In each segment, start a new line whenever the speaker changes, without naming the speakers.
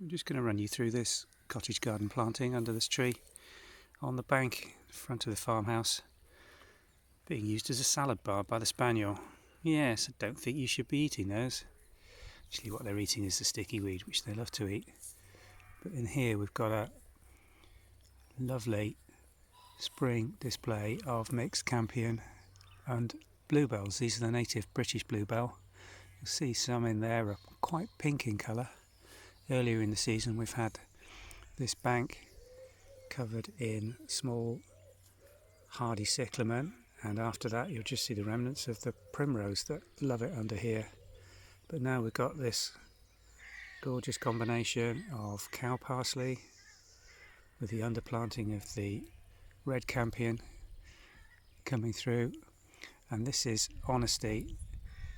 I'm just going to run you through this cottage garden planting under this tree on the bank in front of the farmhouse, being used as a salad bar by the spaniel. Yes, I don't think you should be eating those. Actually what they're eating is the sticky weed, which they love to eat. But in here we've got a lovely spring display of mixed campion and bluebells. These are the native British bluebell. You'll see some in there are quite pink in colour. Earlier in the season we've had this bank covered in small hardy cyclamen, and after that you'll just see the remnants of the primrose that love it under here. But now we've got this gorgeous combination of cow parsley with the underplanting of the red campion coming through, and this is Honesty,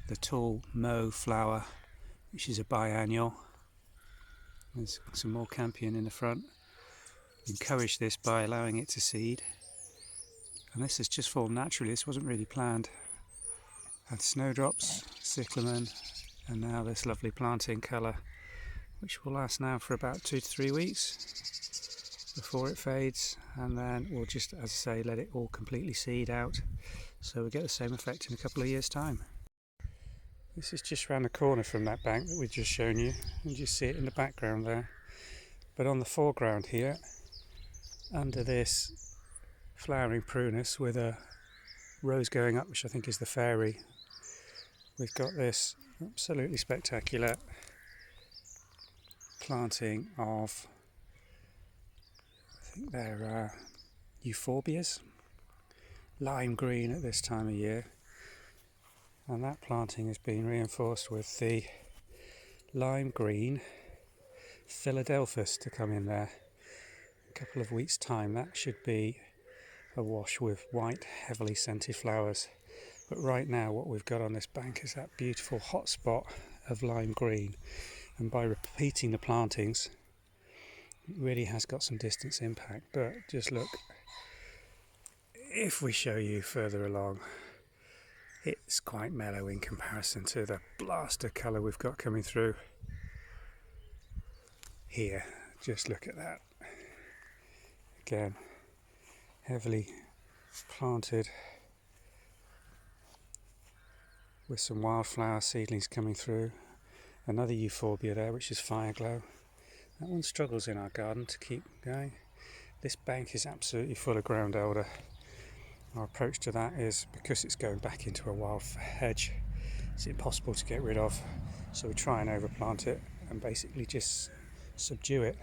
the tall mauve flower, which is a biannual. There's some more campion in the front. Encourage this by allowing it to seed, and this has just formed naturally. This wasn't really planned. Had snowdrops, cyclamen, and now this lovely planting colour, which will last now for about 2 to 3 weeks before it fades, and then we'll just, as I say, let it all completely seed out so we get the same effect in a couple of years' time. This is just round the corner from that bank that we've just shown you, and you see it in the background there. But on the foreground here, under this flowering prunus with a rose going up, which I think is the fairy, we've got this absolutely spectacular planting of, I think they're Euphorbias, lime green at this time of year. And that planting has been reinforced with the lime green Philadelphus to come in there. In a couple of weeks' time that should be awash with white, heavily scented flowers. But right now what we've got on this bank is that beautiful hot spot of lime green, and by repeating the plantings it really has got some distance impact. But just look, if we show you further along, it's quite mellow in comparison to the blast of colour we've got coming through here. Just look at that. Again, heavily planted with some wildflower seedlings coming through. Another euphorbia there, which is Fireglow. That one struggles in our garden to keep going. This bank is absolutely full of ground elder. Our approach to that is, because it's going back into a wild hedge, it's impossible to get rid of, so we try and overplant it and basically just subdue it.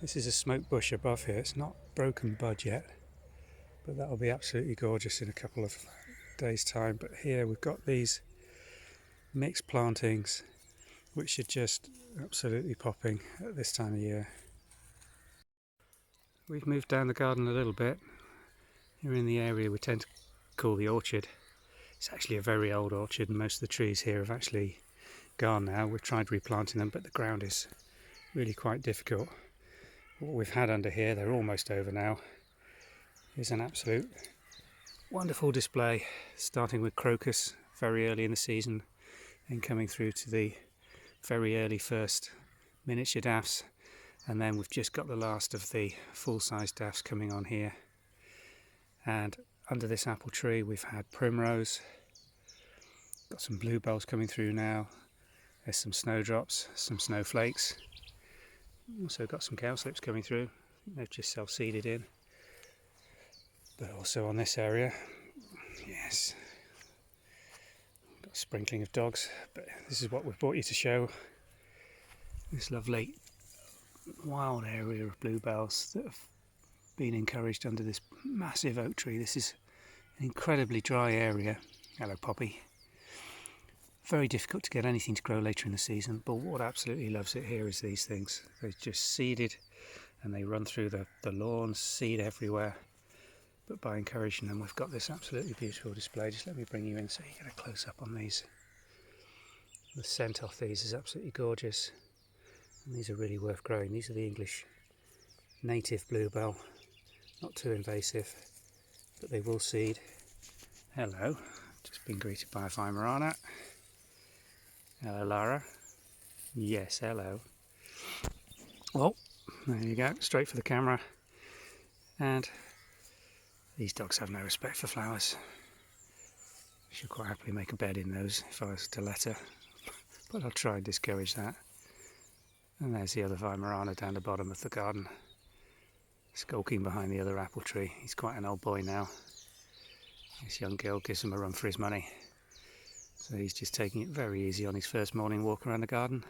This is a smoke bush above here. It's not broken bud yet, but that'll be absolutely gorgeous in a couple of days' time. But here we've got these mixed plantings which are just absolutely popping at this time of year. We've moved down the garden a little bit. You're in the area we tend to call the orchard. It's actually a very old orchard, and most of the trees here have actually gone now. We've tried replanting them, but the ground is really quite difficult. What we've had under here, they're almost over now, is an absolute wonderful display, starting with crocus very early in the season and coming through to the very early first miniature daffs, and then we've just got the last of the full-size daffs coming on here. And under this apple tree we've had primrose, got some bluebells coming through now, there's some snowdrops, some snowflakes, also got some cowslips coming through. They've just self-seeded in. But also on this area, yes, got a sprinkling of dogs, but this is what we've brought you to show. This lovely wild area of bluebells that have been encouraged under this massive oak tree. This is an incredibly dry area. Hello Poppy. Very difficult to get anything to grow later in the season, but what absolutely loves it here is these things. They're just seeded and they run through the lawns, seed everywhere. But by encouraging them, we've got this absolutely beautiful display. Just let me bring you in so you get a close-up on these. The scent off these is absolutely gorgeous, and these are really worth growing. These are the English native bluebell. Not too invasive, but they will seed. Hello, just been greeted by a Weimaraner. Hello Lara. Yes, hello. Well, there you go, straight for the camera. And these dogs have no respect for flowers. She'll quite happily make a bed in those if I was to let her, but I'll try and discourage that. And there's the other Weimaraner down the bottom of the garden, skulking behind the other apple tree. He's quite an old boy now. This young girl gives him a run for his money. So he's just taking it very easy on his first morning walk around the garden.